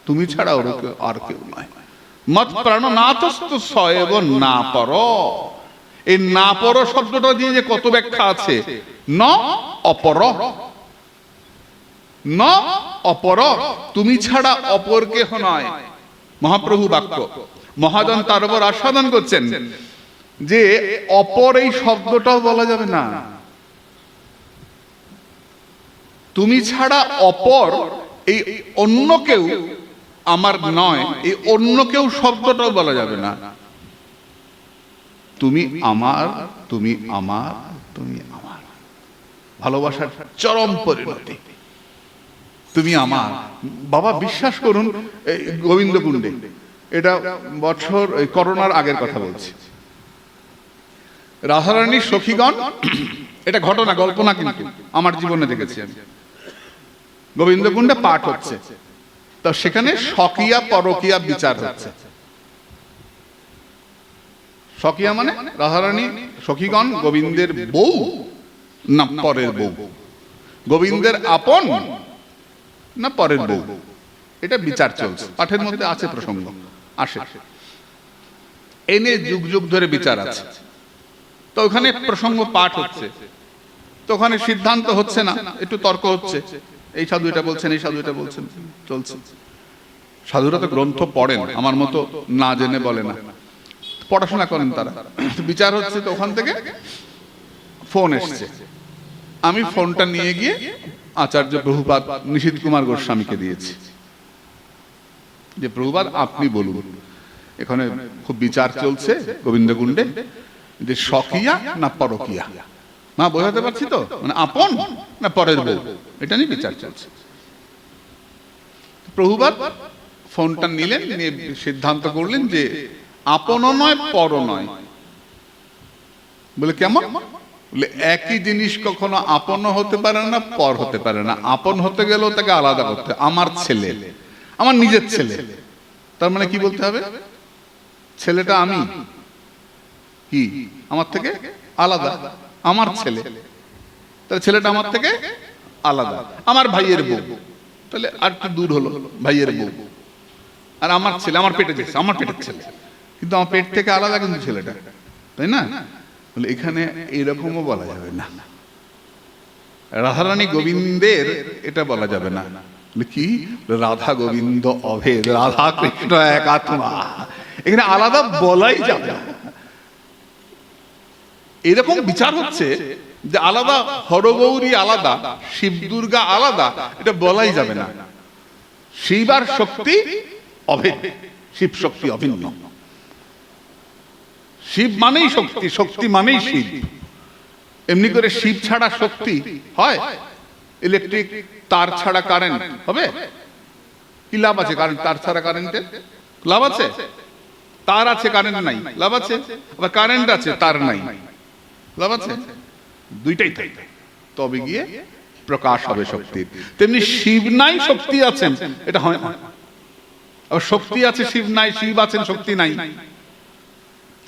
A: তুমি ছাড়া ওর আর কেউ নয়। মত প্রাণনাথস্তু সয়েব না পর। এই না পর শব্দটা দিয়ে যে কত ব্যাখ্যা আছে। ন অপর, ন অপর, তুমি ছাড়া অপর কেহ নয়। মহাপ্রভু বাক্য, মহাজন তার উপর আস্বাদন করছেন যে অপর এই শব্দটাও বলা যাবে না। তুমি ছাড়া অপর, এই অন্য কেউ আমার নয়, এই অন্য কেউ শব্দটাও বলা যাবে না। তুমি আমার, তুমি আমার, তুমি আমার, ভালোবাসার চরম পরিণতি। তুমি আমার। বাবা বিশ্বাস করুন, গোবিন্দ কুণ্ডে, এটা বছর করোনার আগের কথা বলছি, রাধারানীর সখীগণ, এটা ঘটনা, গল্প না, কিন্তু আমার জীবনে দেখেছি আমি। গোবিন্দকুণ্ডে পাঠ হচ্ছে, তো সেখানে স্বকীয়া পরকীয়া বিচার হচ্ছে। স্বকীয়া মানে রাধারানী সখীগণ গোবিন্দের বউ না পরের বউ, গোবিন্দের আপন না পরের বউ, এটা বিচার চলছে। পাঠের মধ্যে আছে, প্রসঙ্গ আসে, এনে যুগ যুগ ধরে বিচার আছে। তো ওখানে প্রসঙ্গ পাঠ হচ্ছে, তো ওখানে সিদ্ধান্ত হচ্ছে না, একটু তর্ক হচ্ছে, এই সাধু এটা বলছেন, এই সাধু এটা বলছেন, চলছে। সাধুরা তো গ্রন্থ পড়েন, আমার মতো না জেনে বলে না, পড়াশোনা করেন তারা। বিচার হচ্ছে, তো ওখান থেকে ফোন এসছে আমি ফোনটা নিয়ে গিয়ে আচার্য প্রভুপাদ নিশীথ কুমার গোস্বামীকে দিয়েছি যে প্রভুপাদ আপনি বলুন, এখানে খুব বিচার চলছে গোবিন্দকুণ্ডে যে স্বকীয়া না পরকীয়া, মা বোঝাতে পারছি তো, মানে আপন না পরের বউ, এটা নিয়ে বিচার চলছে। প্রভুপাদ ফোনটা নিলেন, নিয়ে সিদ্ধান্ত করলেন যে আপনও নয় পরও নয়। বলে কেমন? বলে একই জিনিস কখনো আপনও হতে পারে না পর হতে পারে না। আপন হতে গেলেও তাকে আলাদা করতে, আমার ছেলে, আমার নিজের ছেলে, তার মানে কি বলতে হবে? ছেলেটা আমি কি আমার থেকে আলাদা, আমার ছেলে, তাহলে ছেলেটা আমার থেকে আলাদা। আমার ভাইয়ের বউ, তাহলে আর একটু দূর হলো ভাইয়ের বউ। আর আমার ছেলে, আমার পেটে গেছে, আমার পেটের ছেলে, কিন্তু আমার পেট থেকে আলাদা কিন্তু ছেলেটা, তাই না? বলে এখানে এরকমও বলা যাবে না, রাধারানী গোবিন্দের এটা বলা যাবে না। কি? রাধা গোবিন্দ অভেদ, রাধা কৃষ্ণ এক আত্মা, এখানে আলাদা বলাই যাবে না। এরকম বিচার হচ্ছে যে আলাদা হরগৌরী আলাদা, শিব দুর্গা আলাদা, এটা বলাই যাবে না। শিব আর শক্তি অভেদ, শিব শক্তি অভিন্ন। শিব মানেই শক্তি, শক্তি মানেই শিব। এমনি করে শিব ছাড়া শক্তি হয়? ইলেকট্রিক তার ছাড়া কারেন্ট হবে? কি লাভ আছে? কারেন্ট তার ছাড়া কারেন্টের লাভ আছে? তার আছে কারেন্ট নাই, লাভ আছে? আবার কারেন্ট আছে তার নাই, লাভ আছে? দুইটাই তাই, তবে গিয়ে প্রকাশ হবে শক্তির। তেমনি শিব নাই শক্তি আছেন, এটা হয় না। আবার শক্তি আছে শিব নাই, শিব আছেন শক্তি নাই,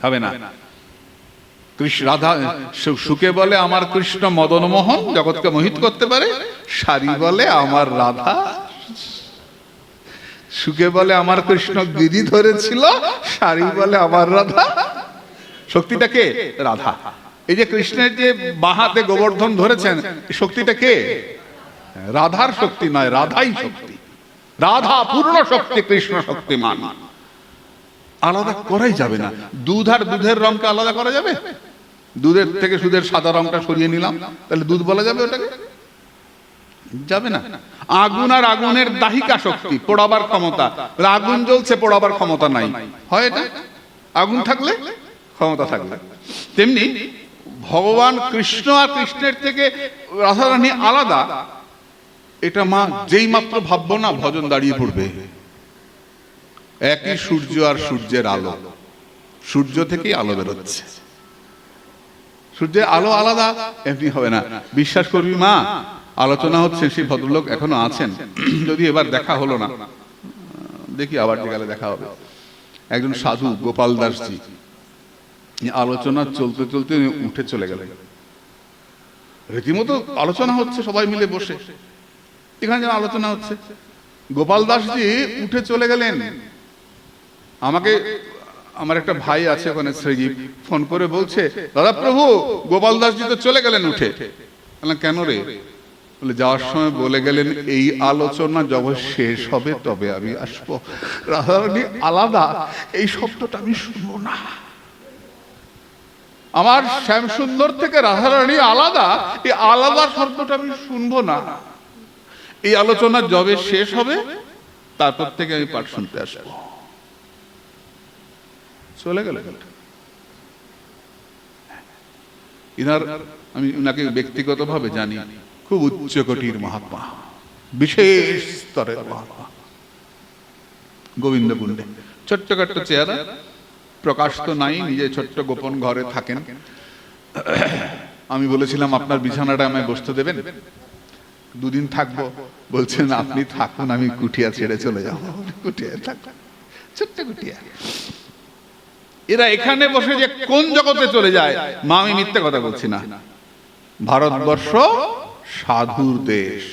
A: হবে না। কৃষ্ণ রাধা সুকে বলে আমার কৃষ্ণ মদন মোহন, জগৎকে মোহিত করতে পারে। সারি বলে আমার রাধা, সুকে বলে আমার কৃষ্ণ গিরি ধরেছিল, সারি বলে আমার রাধা। শক্তিটা কে? রাধা। এই যে কৃষ্ণের যে বাহাতে গোবর্ধন ধরেছেন, শক্তিটা কে? রাধার শক্তি নয়, রাধাই শক্তি। রাধা পূর্ণ শক্তি, কৃষ্ণ শক্তিমান। আলাদা করাই যাবে না। দুধ আর দুধের রংকে আলাদা করা যাবে? দুধের থেকে সুধের সাদা রংটা সরিয়ে নিলাম, তাহলে দুধ বলা যাবে ওটাকে? যাবে না। আগুন আর আগুনের দাহিকা শক্তি, পোড়াবার ক্ষমতা। আগুন জ্বলছে, পোড়াবার ক্ষমতা নাই, হয় এটা? আগুন থাকলে, ক্ষমতা থাকলে। তেমনি ভগবান কৃষ্ণ আর কৃষ্ণের থেকে রাধারানী আলাদা, এটা মা যেই মাত্র ভাববো না, ভজন দাঁড়িয়ে পড়বে। একই সূর্য আর সূর্যের আলো, সূর্য থেকেই আলো বেরোচ্ছে। সূর্যের আলো আলাদা এমনি হবে না। বিশ্বাস করবি মা, আলোচনা হচ্ছে, সেই ভদ্রলোক এখনো আছেন, যদি এবার দেখা হলো না, দেখি আবার যে গেলে দেখা হবে। একজন সাধু গোপাল দাসজি, আলোচনা চলতে চলতে উঠে চলে গেলেন। রীতিমতো আলোচনা হচ্ছে, সবাই মিলে বসে, এখানে যেন আলোচনা হচ্ছে, গোপাল দাসজি উঠে চলে গেলেন। আমাকে, আমার একটা ভাই আছে ওখানে, শ্রীজীব, ফোন করে বলছে, দাদা প্রভু গোপাল দাসজি তো চলে গেলেন উঠে। কেন রে? বলে যাওয়ার সময় বলে গেলেন এই আলোচনা যখন শেষ হবে তবে আমি আসবো, রাধারানী আলাদা এই শব্দটা আমি শুনবো না। আমার শ্যাম সুন্দর থেকে রাধারানী আলাদা, এই আলাদা শব্দটা আমি শুনবো না। এই আলোচনা যবে শেষ হবে তারপর থেকে আমি পাঠ শুনতে আসবো। চলে গেল। ইনার, আমি উনাকে ব্যক্তিগতভাবে জানি, খুব উচ্চ কোটির মহাত্মা, বিশেষ স্তরের মহাত্মা। গোবিন্দকুণ্ডে ছোট্টখাট্ট চেহারা, প্রকাশ তো নাই, নিজে ছোট্ট গোপন ঘরে থাকেন। আমি বলেছিলাম আপনার বিছানাটা আমায় বসতে দেবেন, দুদিন থাকবো। বলছেন আপনি থাকুন, আমি কুটিয়া ছেড়ে চলে যাবো। কুটিয়া থাকুন, ছোট্ট কুটিয়া। এরা এখানে বসে যে কোন জগতে চলে যায়, মা আমি মিথ্যে কথা বলছি না। ভারতবর্ষ সাধুর দেশ,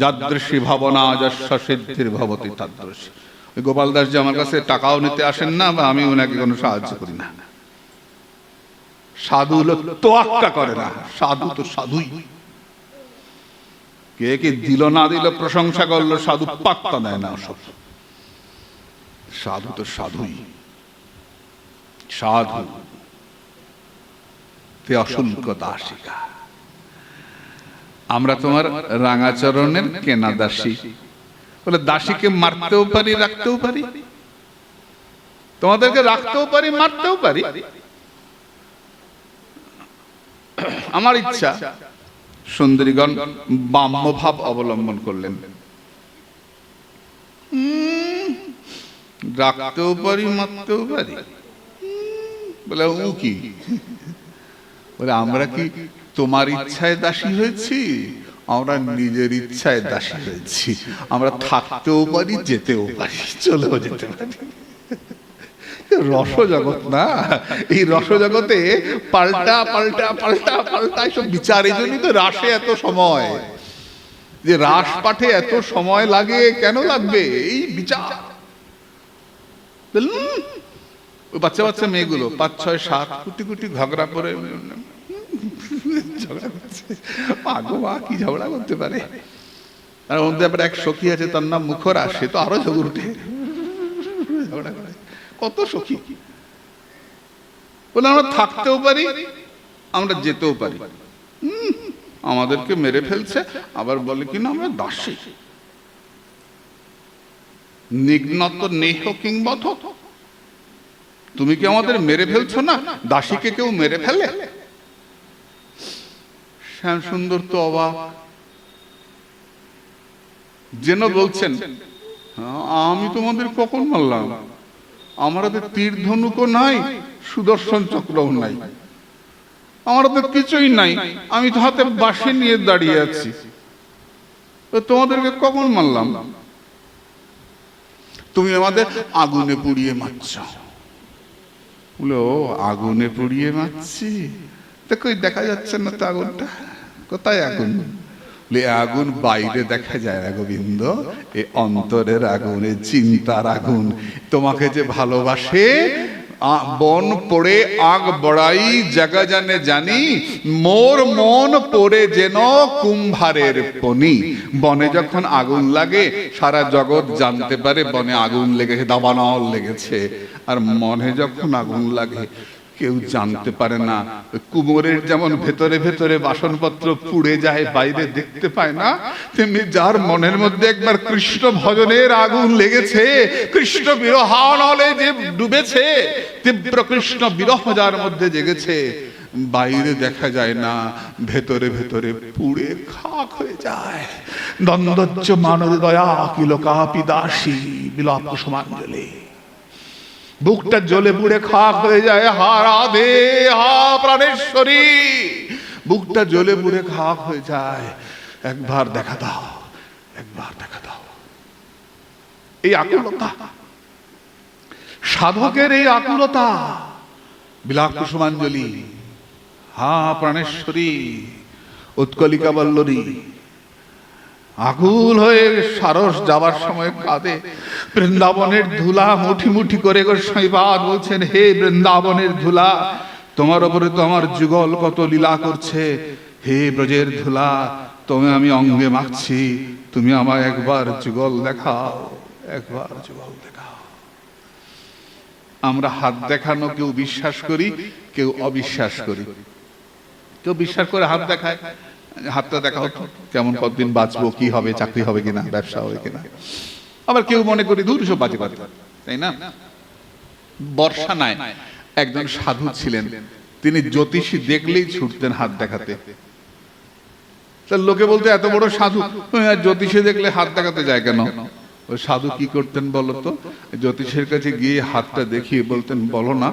A: যাদৃশী ভাবনা যস্য সিদ্ধির ভবতি তাদৃশী। গোপাল দাস যে আমার কাছে টাকাও নিতে আসেন না, বা আমি ওনাকে কোনো সাহায্য করি না। সাধু হলো তোয়াক্কা করে না, সাধু তো সাধুই। কে কি দিল না দিল, প্রশংসা করলো, সাধু পাত্তা দেয় না। সাধু তো সাধুই, সাধু তে অশুল্ক দাসিকা। আমরা তোমার রাঙাচরণের কেনা দাসী। বলে দাসীকে মারতেও পারি, রাখতেও পারি, তোমাদেরকে রাখতেও পারি, মারতেও পারি। আমার ইচ্ছা। সুন্দরীগণ বাম্যভাব অবলম্বন করলেন। রাখতেও পারি, মারতেও পারি। বলে ও কি? বলে আমরা কি তোমার ইচ্ছায় দাসী হয়েছি? আমরা নিজের ইচ্ছায় দাসী হয়েছি। আমরা থাকতেও পারি, যেতেও পারি, চলেও যেতে পারি। রসজগৎ না, এই রসজগতে পাল্টা পাল্টা পাল্টা পাল্টা এসব বিচার। এই জন্যই তো রাসে এত সময়, যে রাস পাঠে এত সময় লাগে। কেন লাগবে? এই বিচার। ওই বাচ্চা বাচ্চা মেয়েগুলো 5, 6, 7 কুটি কুটি ঝগড়া করে ঝগড়া করছে। কি ঝগড়া করতে পারে? আর মধ্যে আবার এক সখী আছে, তার নাম মুখরা, সে তো আরো ঝগড় উঠে ঝগড়া করে। কত সখী। বলে আমরা থাকতেও পারি, আমরা যেতেও পারি। আমাদেরকে মেরে ফেলছে, আবার বলে কিনা আমরা দাসী। নিঘ্নত নেহ কিংবধ। তুমি কি আমাদের মেরে ফেলছো না? দাসীকে কেউ মেরে ফেলে? শ্যাম সুন্দর তো অবাক, যেন বলছেন আমি তোমাদের কখন মারলাম? আমার হাতে তীর ধনুকও নাই, সুদর্শন চক্রও নাই, আমার হাতে কিছুই নাই। আমি তো হাতে বাঁশি নিয়ে দাঁড়িয়ে আছি, তোমাদেরকে কখন মারলাম? তুমি আমাদের আগুনে পুড়িয়ে মারছ। বলে ও আগুনে পুড়িয়ে মারছি? কই দেখা যাচ্ছে না তো আগুনটা, কোথায় আগুন? আগুন বাইরে দেখা যায় না গোবিন্দ, এ অন্তরের আগুন, এ চিন্তার আগুন। তোমাকে যে ভালোবাসে, বন পড়ে আগ বড়াই জাগা জানে জানি, মোর মন পড়ে যেন কুম্ভারের পনি। বনে যখন আগুন লাগে সারা জগৎ জানতে পারে বনে আগুন লেগেছে, দাবানল লেগেছে। আর মনে যখন আগুন লাগে কেউ জানতে পারে না। কুমোরের যেমন ভেতরে ভেতরে বাসনপত্র পুড়ে যায়, বাইরে দেখতে পায় না, তেমনি যার মনের মধ্যে একবার কৃষ্ণ ভজনের আগুন লেগেছে, কৃষ্ণ বিরহানলে যে ডুবেছে, তীব্র কৃষ্ণ বিরহ যার মধ্যে জেগেছে, বাইরে দেখা যায় না, ভেতরে ভেতরে পুড়ে খাক হয়ে যায়। দ্বন্দ্বচ্চ মানব দয়া কিলোকাপি দাসী বিলাপ কুসুমাঞ্জলি। বুকটা জ্বলে পুড়ে খাক হয়ে যায়। হা রাধে, হা প্রাণেশ্বরী, বুকটা জ্বলে পুড়ে খাক হয়ে যায়। একবার দেখা দাও, একবার দেখা দাও। এই আকুলতা, সাধকের এই আকুলতা। বিলাপ কুসুমাঞ্জলি, হা প্রাণেশ্বরী, উৎকলিকা বল্লরী, আকুল হয়ে সারস যাবার সময় কাঁদে। বৃন্দাবনের ধুলা মুঠি মুঠি করে গোস্বামীপাদ বলছেন, হে বৃন্দাবনের ধুলা, তোমার উপরে তো আমার যুগল কত লীলা করছে। হে ব্রজের ধুলা, তুমি আমি অঙ্গে মাখছি, তুমি আমায় একবার যুগল দেখাও, একবার যুগল দেখাও। আমরা হাত দেখানো কেউ বিশ্বাস করি, কেউ অবিশ্বাস করি। কেউ বিশ্বাস করে হাত দেখায়, হাতটা দেখা হতো, কেমন কতদিন বাঁচবো, কি হবে, চাকরি হবে কিনা, ব্যবসা হবে কিনা। আবার কেউ মনে করি দূর সব বাজে কথা, তাই না? বর্ষানায় একজন সাধু ছিলেন, তিনি জ্যোতিষী দেখলেই ছুটতেন হাত দেখাতে। লোকে বলতে এত বড় সাধু, জ্যোতিষী দেখলে হাত দেখাতে যায় কেন? ওই সাধু কি করতেন বলতো? জ্যোতিষের কাছে গিয়ে হাতটা দেখিয়ে বলতেন, বলো না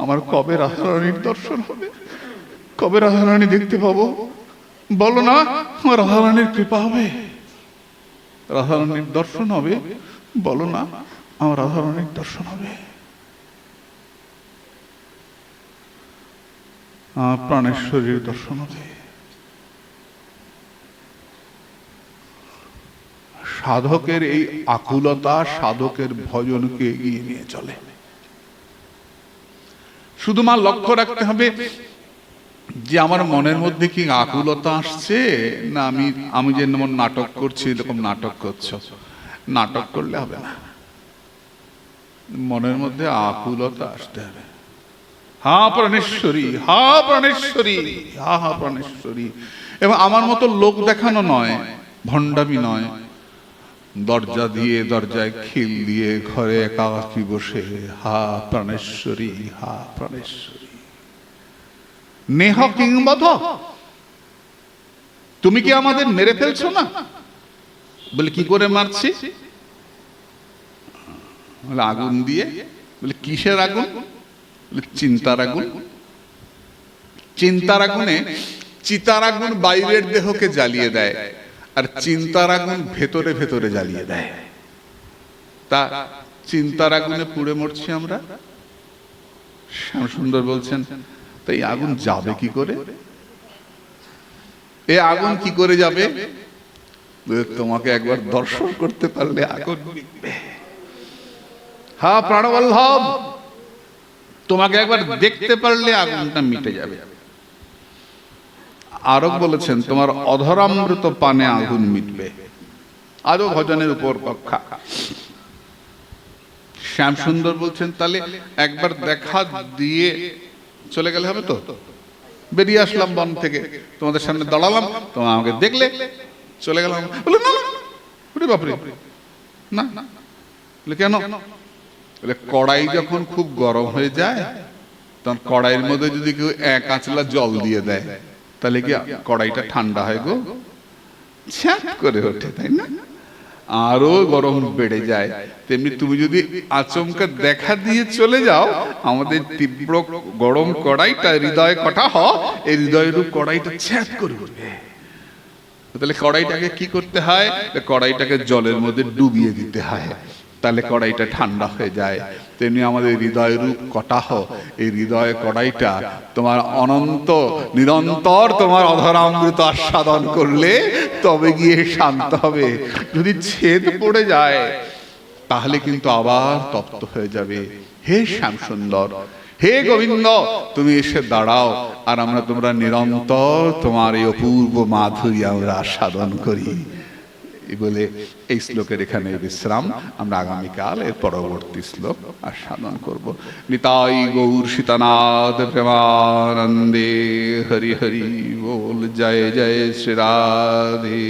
A: আমার কবে রাধারানীর দর্শন হবে, কবে রাধারানী দেখতে পাবো, বলো না আমার রাধারানীর কৃপা হবে, রাধারানীর দর্শন হবে, বলো না আমার রাধারানীর দর্শন হবে, প্রাণেশ্বরীর দর্শন হবে। সাধকের এই আকুলতা সাধকের ভজনকে এগিয়ে নিয়ে চলে। শুধু মা লক্ষ্য রাখতে হবে যে আমার মনের মধ্যে কি আকুলতা আসছে, না আমি যেমন নাটক করছি এরকম নাটক করছো। নাটক করলে হবে না, মনের মধ্যে আকুলতা আসতে হবে। হা প্রাণেশ্বরী, হা প্রাণেশ্বরী, হা হা প্রাণেশ্বরী। এবং আমার মতো লোক দেখানো নয়, ভণ্ডামি নয়, দরজা দিয়ে দরজায় খিল দিয়ে ঘরে একাকী বসে হা প্রাণেশ্বরী, হা প্রাণেশ্বরী। নেহ কিংবধ, তুমি কি আমাদের মেরে ফেলছো না? বলে কি করে মারছি? বলে আগুন দিয়ে। বলে কিসের আগুন? বলে চিন্তার আগুন। চিন্তার আগুনে, চিতার আগুন বাইরের দেহকে জ্বালিয়ে দেয়, আর চিন্তার আগুন ভেতরে ভেতরে জ্বালিয়ে দেয়। তা চিন্তার আগুনে পুড়ে মরছি আমরা। শ্যামসুন্দর বলছেন, তাই আগুন যাবে কি করে? এ আগুন কি করে যাবে? তোমাকে একবার দর্শন করতে পারলে আগুন নিবে। হা প্রাণবল্লভ, তোমাকে একবার দেখতে পারলে আগুনটা মিটে যাবে। আরো বলেছেন, তোমার অধরামৃত পানে আগুন মিটবে। আরো ভজনের উপর কক্ষা। শ্যামসুন্দর বলছেন, তাহলে একবার দেখা দিয়ে চলে গেলে হবে তো? বেরিয়ে আসলাম বন থেকে, তোমাদের সামনে দাঁড়ালাম, তোমরা আমাকে দেখলে, চলে গেলাম। বলে না, বাপরে না। বলে কেন? বলে কড়াই যখন খুব গরম হয়ে যায়, তখন কড়াইয়ের মধ্যে যদি কেউ এক আঁচলা জল দিয়ে দেয়, তাহলে কি কড়াইটা ঠান্ডা হয় গো? ছ্যাঁক করে ওঠে, তাই না? আরো গরম বেড়ে যায়। তেমনি তুমি যদি আচমকা দেখা দিয়ে চলে যাও, আমাদের তীব্র গরম কড়াইটা হৃদয় কটাহ, এই হৃদয়ের কড়াইটা ছ্যাঁক করে উঠবে। তাহলে কড়াইটাকে কি করতে হয়? কড়াইটাকে জলের মধ্যে ডুবিয়ে দিতে হয়, তাহলে কড়াইটা ঠান্ডা হয়ে যায়। তেমনি আমাদের হৃদয় রূপ কটাহ, এই হৃদয় কড়াইটা তোমার অনন্ত নিরন্তর তোমার অধরামৃত আস্বাদন করলে তবে গিয়ে শান্ত হবে। যদি ছেদ পড়ে যায় তাহলে কিন্তু আবার তপ্ত হয়ে যাবে। হে শ্যামসুন্দর, হে গোবিন্দ, তুমি এসে দাঁড়াও, আর আমরা তোমরা নিরন্তর তোমার এই অপূর্ব মাধুরী আমরা আস্বাদন করি। বলে এই শ্লোকের এখানে বিশ্রাম। আমরা আগামীকাল এর পরবর্তী শ্লোক আস্বাদন করব। নিতাই গৌর সীতানাথ প্রেমানন্দে। হরি হরি বল। জয় জয় শ্রী রাধে।